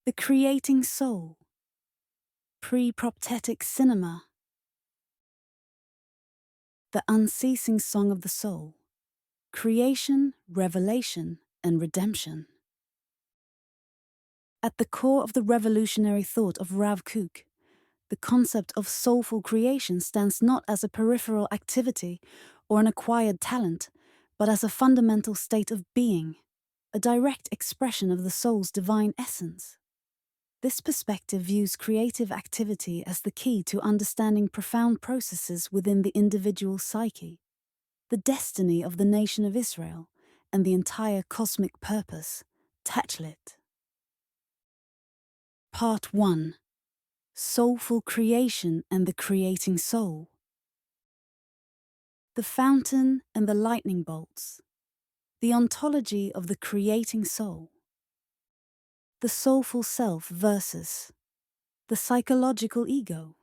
The creating soul. Pre-Prophetic cinema. The unceasing song of the soul. Creation, revelation, and redemption. At the core of the revolutionary thought of Rav Kook, the concept of soulful creation stands not as a peripheral activity or an acquired talent, but as a fundamental state of being, a direct expression of the soul's divine essence. This perspective views creative activity as the key to understanding profound processes within the individual psyche, the destiny of the nation of Israel, and the entire cosmic purpose, Tachlit. Part 1. Soulful creation and the creating soul. The fountain and the lightning bolts. The ontology of the creating soul. The soulful self versus the psychological ego.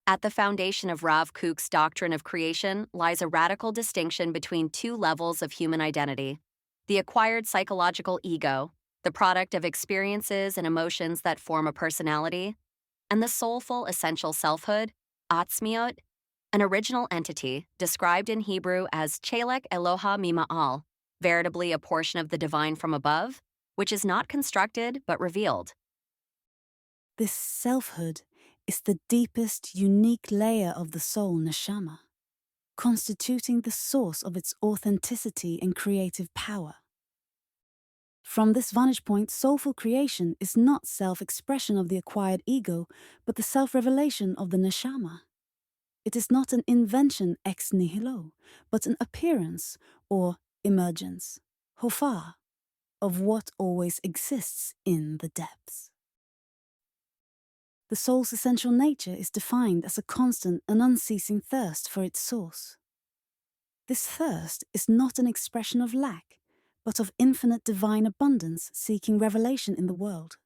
At the foundation of Rav Kook's doctrine of creation lies a radical distinction between two levels of human identity: the acquired psychological ego, the product of experiences and emotions that form a personality, and the soulful essential selfhood, atzmiot, an original entity described in Hebrew as Chelek Eloha Mima'al, veritably a portion of the divine from above, which is not constructed but revealed. This selfhood is the deepest, unique layer of the soul neshama, constituting the source of its authenticity and creative power. From this vantage point, soulful creation is not self-expression of the acquired ego, but the self-revelation of the neshama. It is not an invention ex nihilo, but an appearance or emergence, hofah, of what always exists in the depths. The soul's essential nature is defined as a constant and unceasing thirst for its source. This thirst is not an expression of lack, but of infinite divine abundance seeking revelation in the world.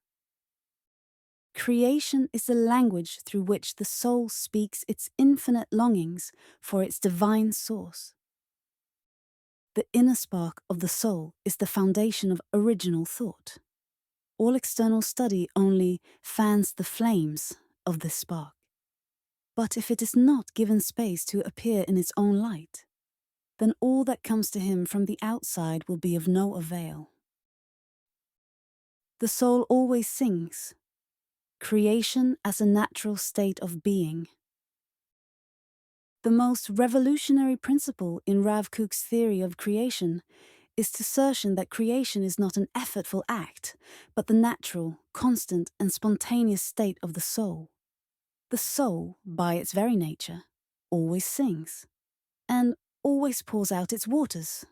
Creation is the language through which the soul speaks its infinite longings for its divine source. The inner spark of the soul is the foundation of original thought. All external study only fans the flames of this spark. But if it is not given space to appear in its own light, then all that comes to him from the outside will be of no avail. The soul always sings, creation as a natural state of being. The most revolutionary principle in Rav Kook's theory of creation is the assertion that creation is not an effortful act, but the natural, constant, and spontaneous state of the soul. The soul, by its very nature, always sings, and always pours out its waters.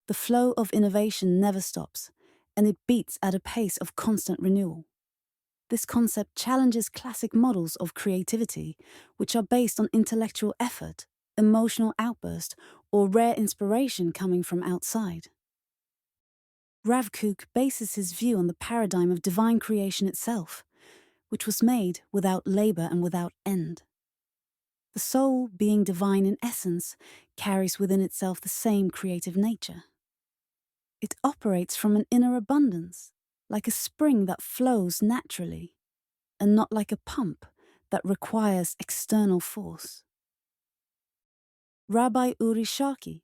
The flow of innovation never stops, and it beats at a pace of constant renewal. This concept challenges classic models of creativity, which are based on intellectual effort, emotional outburst, or rare inspiration coming from outside. Rav Kook bases his view on the paradigm of divine creation itself, which was made without labor and without end. The soul, being divine in essence, carries within itself the same creative nature. It operates from an inner abundance, like a spring that flows naturally, and not like a pump that requires external force. Rabbi Uri Sharkey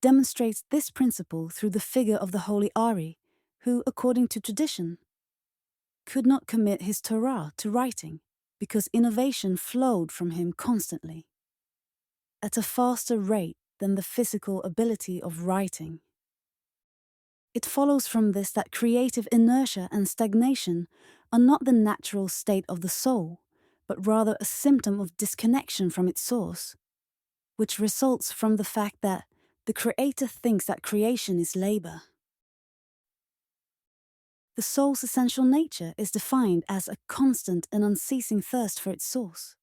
demonstrates this principle through the figure of the holy Ari, who, according to tradition, could not commit his Torah to writing because innovation flowed from him constantly, at a faster rate than the physical ability of writing. It follows from this that creative inertia and stagnation are not the natural state of the soul, but rather a symptom of disconnection from its source, which results from the fact that the creator thinks that creation is labor. The soul's essential nature is defined as a constant and unceasing thirst for its source.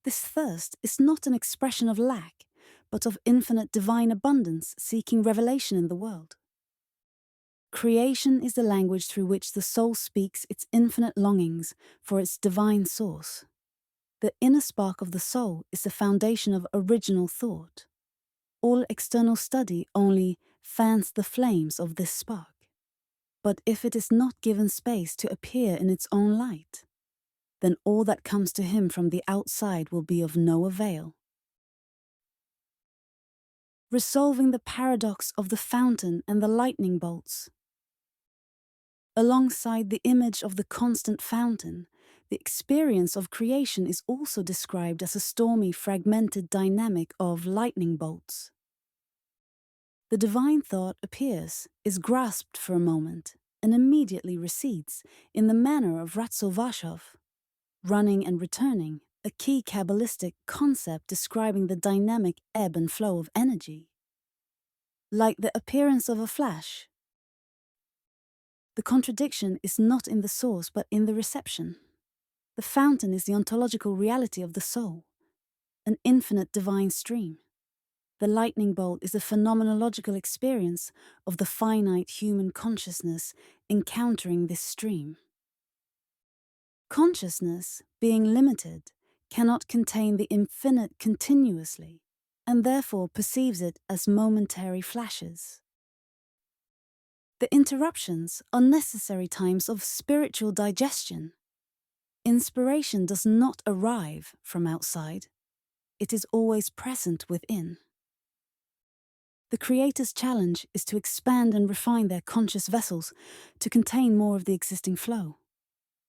This thirst is not an expression of lack, but of infinite divine abundance seeking revelation in the world. Creation is the language through which the soul speaks its infinite longings for its divine source. The inner spark of the soul is the foundation of original thought. All external study only fans the flames of this spark. But if it is not given space to appear in its own light, then all that comes to him from the outside will be of no avail. Resolving the paradox of the fountain and the lightning bolts. Alongside the image of the constant fountain, the experience of creation is also described as a stormy, fragmented dynamic of lightning bolts. The divine thought appears, is grasped for a moment, and immediately recedes, in the manner of Ratzovashov, running and returning, a key Kabbalistic concept describing the dynamic ebb and flow of energy. Like the appearance of a flash, the contradiction is not in the source but in the reception. The fountain is the ontological reality of the soul, an infinite divine stream. The lightning bolt is a phenomenological experience of the finite human consciousness encountering this stream. Consciousness, being limited, cannot contain the infinite continuously, and therefore perceives it as momentary flashes. The interruptions are necessary times of spiritual digestion. Inspiration does not arrive from outside. It is always present within. The Creator's challenge is to expand and refine their conscious vessels to contain more of the existing flow.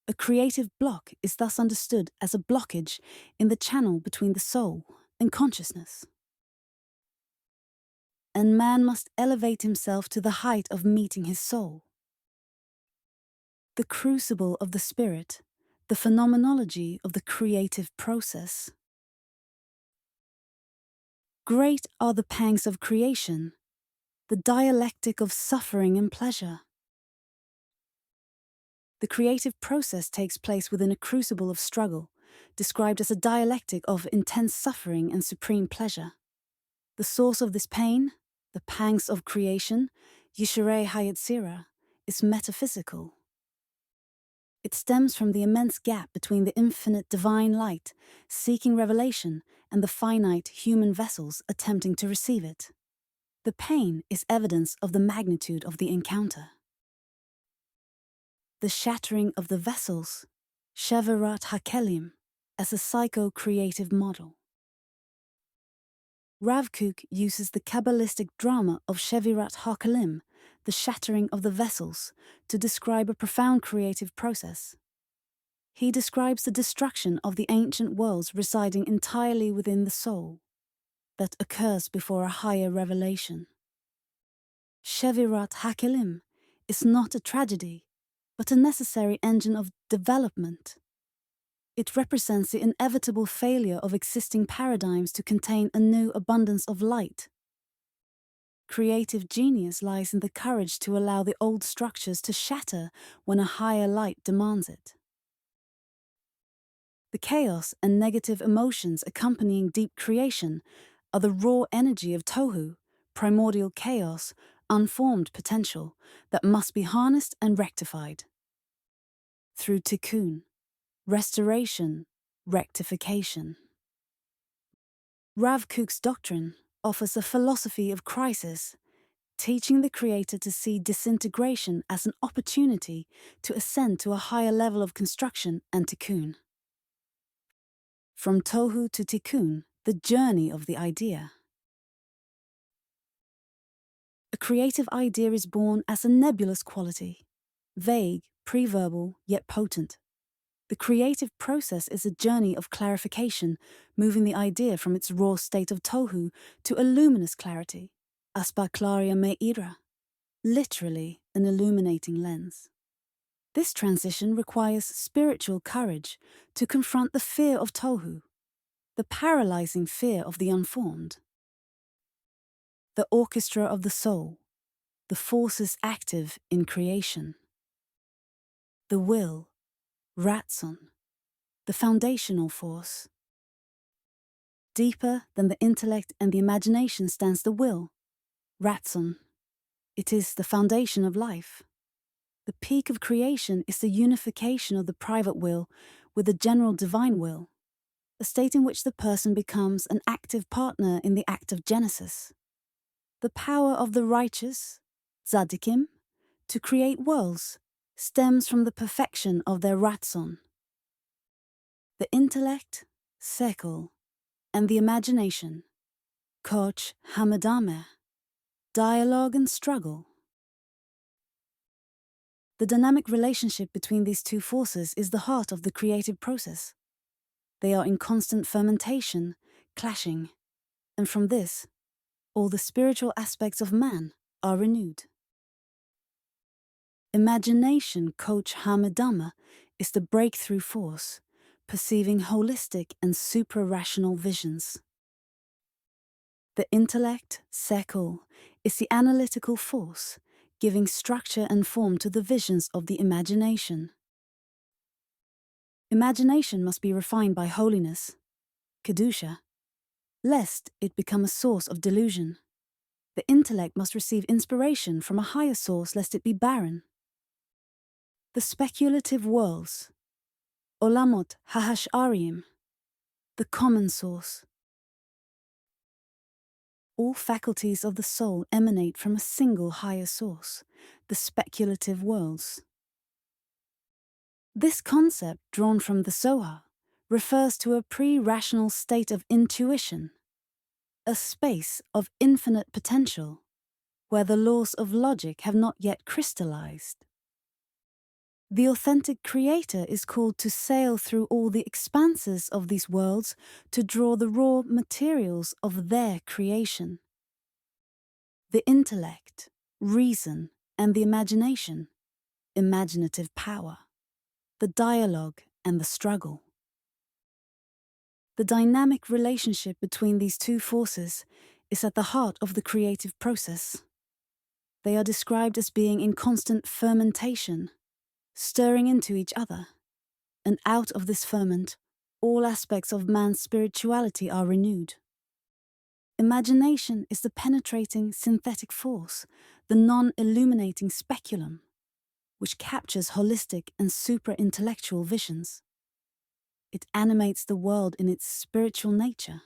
A creative block is thus understood as a blockage in the channel between the soul and consciousness. And man must elevate himself to the height of meeting his soul. The crucible of the spirit, the phenomenology of the creative process. Great are the pangs of creation, the dialectic of suffering and pleasure. The creative process takes place within a crucible of struggle, described as a dialectic of intense suffering and supreme pleasure. The source of this pain, the pangs of creation, Yisharei Hayetzira, is metaphysical. It stems from the immense gap between the infinite divine light, seeking revelation, and the finite human vessels attempting to receive it. The pain is evidence of the magnitude of the encounter. The shattering of the vessels, Shevirat HaKelim, as a psycho-creative model. Rav Kook uses the Kabbalistic drama of Shevirat HaKelim, the shattering of the vessels, to describe a profound creative process. He describes the destruction of the ancient worlds residing entirely within the soul, that occurs before a higher revelation. Shevirat HaKelim is not a tragedy, but a necessary engine of development. It represents the inevitable failure of existing paradigms to contain a new abundance of light. Creative genius lies in the courage to allow the old structures to shatter when a higher light demands it. The chaos and negative emotions accompanying deep creation are the raw energy of tohu, primordial chaos, unformed potential that must be harnessed and rectified. Through tikkun, restoration, rectification. Rav Kook's doctrine offers a philosophy of crisis, teaching the Creator to see disintegration as an opportunity to ascend to a higher level of construction and tikkun. From tohu to tikkun, the journey of the idea. A creative idea is born as a nebulous quality, vague, pre-verbal, yet potent. The creative process is a journey of clarification, moving the idea from its raw state of tohu to a luminous clarity, aspa claria me'ira, literally an illuminating lens. This transition requires spiritual courage to confront the fear of tohu, the paralyzing fear of the unformed. The orchestra of the soul, the forces active in creation. The will, Ratzon, the foundational force. Deeper than the intellect and the imagination stands the will, Ratzon. It is the foundation of life. The peak of creation is the unification of the private will with the general divine will, a state in which the person becomes an active partner in the act of genesis. The power of the righteous, tzaddikim, to create worlds, stems from the perfection of their ratzon. The intellect, seichel, and the imagination, koch hamadameh, dialogue and struggle. The dynamic relationship between these two forces is the heart of the creative process. They are in constant fermentation, clashing, and from this, all the spiritual aspects of man are renewed. Imagination, koch hamadameh, is the breakthrough force, perceiving holistic and supra-rational visions. The intellect, seichel, is the analytical force, giving structure and form to the visions of the imagination. Imagination must be refined by holiness, kedusha, lest it become a source of delusion. The intellect must receive inspiration from a higher source lest it be barren. The speculative worlds, olamot hahashariyim, the common source. All faculties of the soul emanate from a single higher source, the speculative worlds. This concept, drawn from the Zohar, refers to a pre-rational state of intuition, a space of infinite potential, where the laws of logic have not yet crystallized. The authentic creator is called to sail through all the expanses of these worlds to draw the raw materials of their creation. The intellect, reason, and the imagination, imaginative power, the dialogue and the struggle. The dynamic relationship between these two forces is at the heart of the creative process. They are described as being in constant fermentation, stirring into each other, and out of this ferment, all aspects of man's spirituality are renewed. Imagination is the penetrating synthetic force, the non-illuminating speculum, which captures holistic and supra-intellectual visions. It animates the world in its spiritual nature.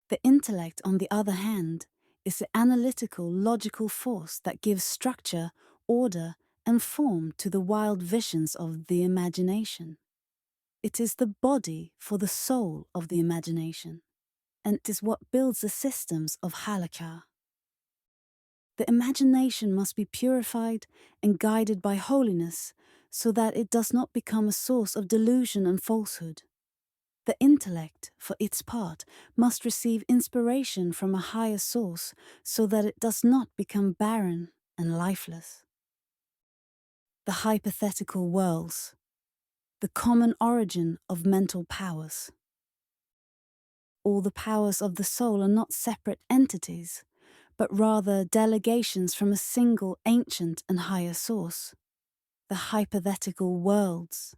The intellect, on the other hand, is the analytical, logical force that gives structure, order, and form to the wild visions of the imagination. It is the body for the soul of the imagination, and it is what builds the systems of halakha. The imagination must be purified and guided by holiness so that it does not become a source of delusion and falsehood. The intellect, for its part, must receive inspiration from a higher source so that it does not become barren and lifeless. The hypothetical worlds, the common origin of mental powers. All the powers of the soul are not separate entities, but rather delegations from a single ancient and higher source, the hypothetical worlds.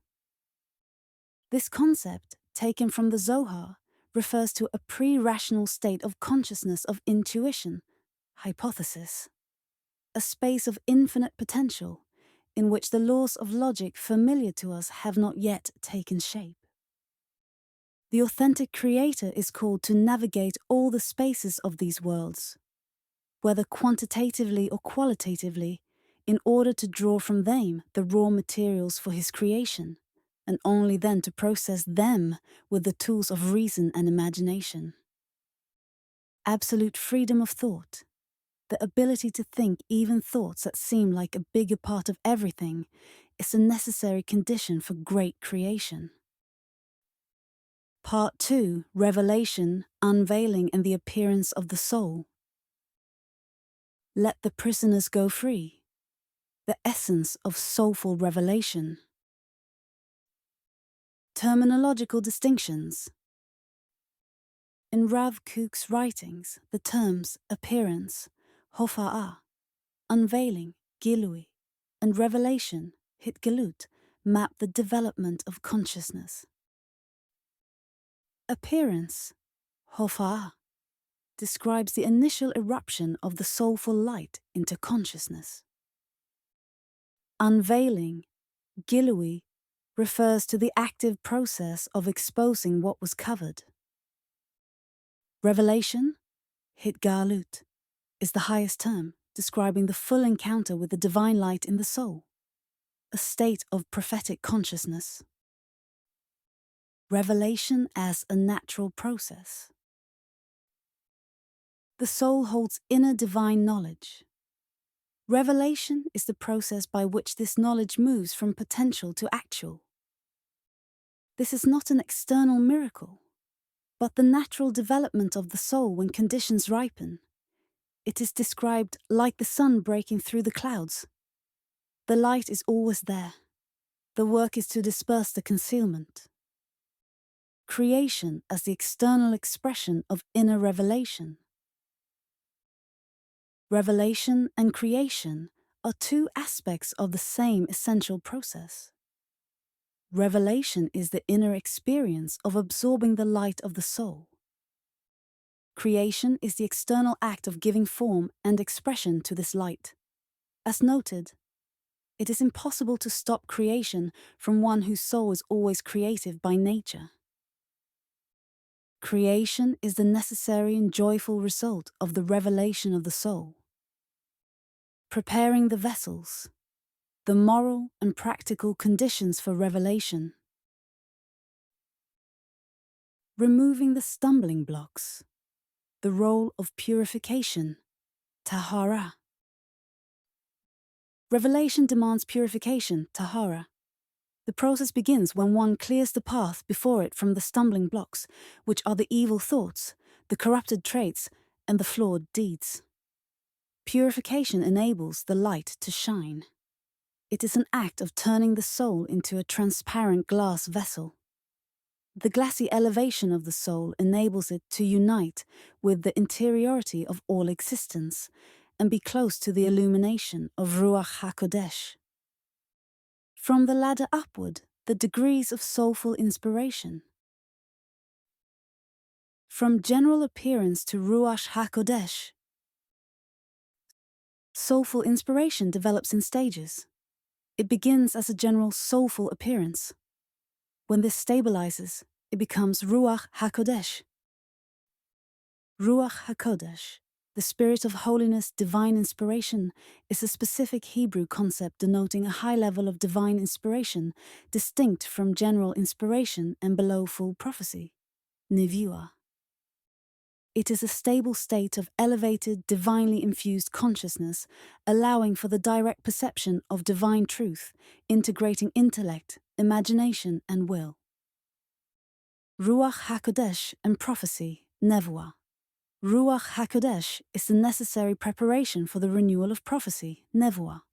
This concept, taken from the Zohar, refers to a pre-rational state of consciousness of intuition, hypothesis, a space of infinite potential, in which the laws of logic familiar to us have not yet taken shape. The authentic creator is called to navigate all the spaces of these worlds, whether quantitatively or qualitatively, in order to draw from them the raw materials for his creation, and only then to process them with the tools of reason and imagination. Absolute freedom of thought, the ability to think even thoughts that seem like a bigger part of everything, is a necessary condition for great creation. Part 2, Revelation, Unveiling and the Appearance of the Soul. Let the prisoners go free, the essence of soulful revelation. Terminological distinctions. In Rav Kook's writings, the terms appearance, hofa'ah, unveiling, gilui, and revelation, hitgalut, map the development of consciousness. Appearance, hofa'ah, describes the initial eruption of the soulful light into consciousness. Unveiling, gilui, refers to the active process of exposing what was covered. Revelation, hitgalut, is the highest term, describing the full encounter with the divine light in the soul, a state of prophetic consciousness. Revelation as a natural process. The soul holds inner divine knowledge. Revelation is the process by which this knowledge moves from potential to actual. This is not an external miracle, but the natural development of the soul when conditions ripen. It is described like the sun breaking through the clouds. The light is always there. The work is to disperse the concealment. Creation as the external expression of inner revelation. Revelation and creation are two aspects of the same essential process. Revelation is the inner experience of absorbing the light of the soul. Creation is the external act of giving form and expression to this light. As noted, it is impossible to stop creation from one whose soul is always creative by nature. Creation is the necessary and joyful result of the revelation of the soul. Preparing the vessels, the moral and practical conditions for revelation. Removing the stumbling blocks, the role of purification, tahara. Revelation demands purification, tahara. The process begins when one clears the path before it from the stumbling blocks, which are the evil thoughts, the corrupted traits, and the flawed deeds. Purification enables the light to shine. It is an act of turning the soul into a transparent glass vessel. The glassy elevation of the soul enables it to unite with the interiority of all existence and be close to the illumination of Ruach HaKodesh. From the ladder upward, the degrees of soulful inspiration. From general appearance to Ruach HaKodesh, soulful inspiration develops in stages. It begins as a general soulful appearance. When this stabilizes, it becomes Ruach HaKodesh. Ruach HaKodesh, the spirit of holiness, divine inspiration, is a specific Hebrew concept denoting a high level of divine inspiration, distinct from general inspiration and below full prophecy, Nevuah. It is a stable state of elevated, divinely infused consciousness, allowing for the direct perception of divine truth, integrating intellect, imagination, and will. Ruach HaKodesh and prophecy, Nevuah. Ruach HaKodesh is the necessary preparation for the renewal of prophecy, Nevuah.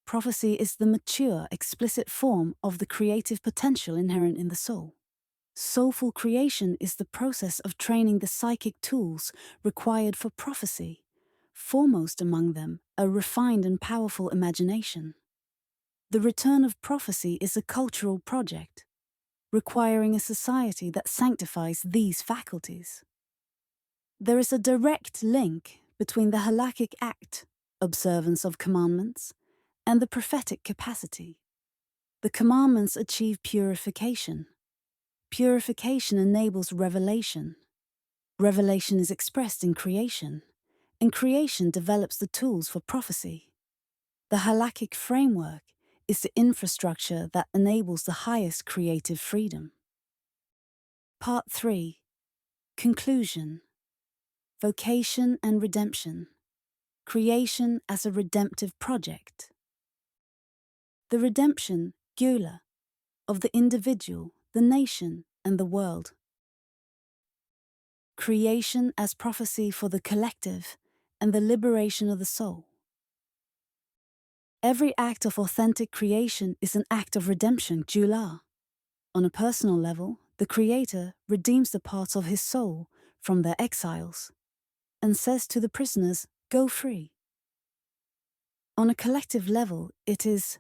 Prophecy is the mature, explicit form of the creative potential inherent in the soul. Soulful creation is the process of training the psychic tools required for prophecy, foremost among them a refined and powerful imagination. The return of prophecy is a cultural project, requiring a society that sanctifies these faculties. There is a direct link between the halakhic act, observance of commandments, and the prophetic capacity. The commandments achieve purification. Purification enables revelation. Revelation is expressed in creation, and creation develops the tools for prophecy. The halakhic framework is the infrastructure that enables the highest creative freedom. Part 3. Conclusion. Vocation and redemption. Creation as a redemptive project. The redemption, Geula, of the individual, the nation, and the world. Creation as prophecy for the collective and the liberation of the soul. Every act of authentic creation is an act of redemption, Geula. On a personal level, the Creator redeems the parts of his soul from their exiles and says to the prisoners, "Go free." On a collective level, it is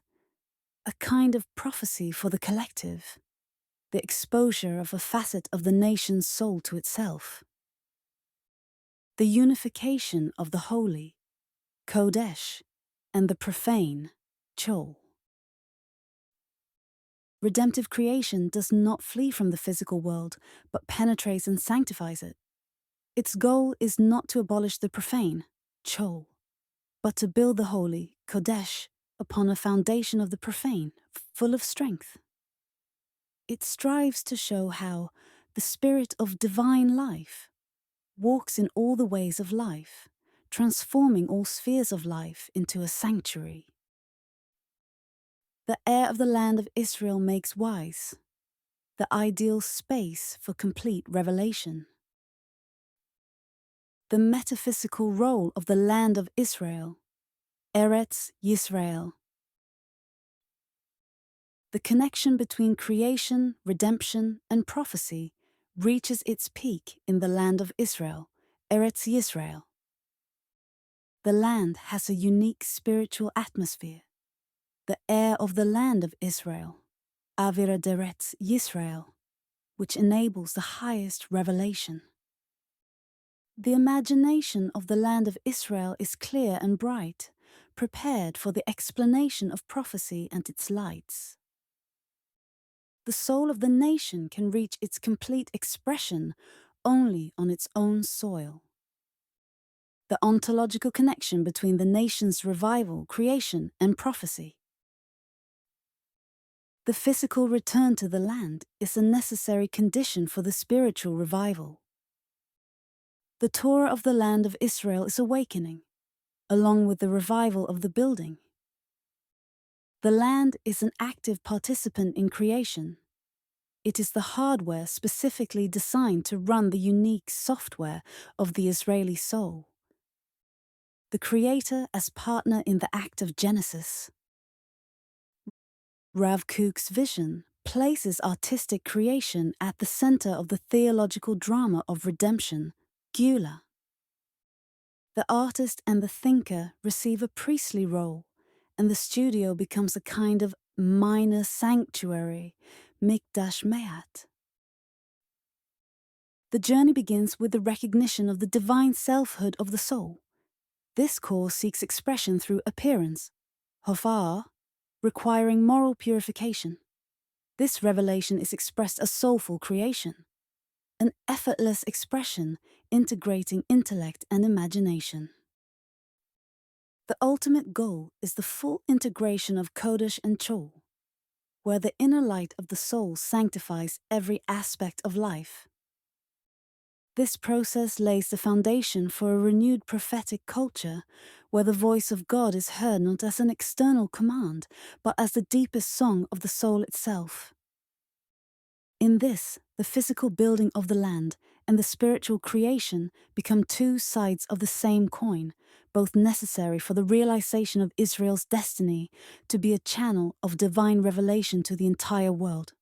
a kind of prophecy for the collective, the exposure of a facet of the nation's soul to itself. The unification of the holy, Kodesh, and the profane, Chol. Redemptive creation does not flee from the physical world, but penetrates and sanctifies it. Its goal is not to abolish the profane, Chol, but to build the holy, Kodesh, upon a foundation of the profane, full of strength. It strives to show how the spirit of divine life walks in all the ways of life, transforming all spheres of life into a sanctuary. The air of the land of Israel makes wise, the ideal space for complete revelation. The metaphysical role of the land of Israel, Eretz Yisrael. The connection between creation, redemption, and prophecy reaches its peak in the land of Israel, Eretz Yisrael. The land has a unique spiritual atmosphere. The air of the land of Israel, Avira Deretz Yisrael, which enables the highest revelation. The imagination of the land of Israel is clear and bright, prepared for the explanation of prophecy and its lights. The soul of the nation can reach its complete expression only on its own soil. The ontological connection between the nation's revival, creation, and prophecy. The physical return to the land is a necessary condition for the spiritual revival. The Torah of the land of Israel is awakening, along with the revival of the building. The land is an active participant in creation. It is the hardware specifically designed to run the unique software of the Israeli soul. The Creator as partner in the act of Genesis. Rav Kook's vision places artistic creation at the center of the theological drama of redemption, Geula. The artist and the thinker receive a priestly role, and the studio becomes a kind of minor sanctuary, Mikdash Me'at. The journey begins with the recognition of the divine selfhood of the soul. This core seeks expression through appearance, hofa'ah, requiring moral purification. This revelation is expressed as soulful creation, an effortless expression integrating intellect and imagination. The ultimate goal is the full integration of Kodesh and Chol, where the inner light of the soul sanctifies every aspect of life. This process lays the foundation for a renewed prophetic culture, where the voice of God is heard not as an external command, but as the deepest song of the soul itself. In this, the physical building of the land and the spiritual creation become two sides of the same coin, both necessary for the realization of Israel's destiny to be a channel of divine revelation to the entire world.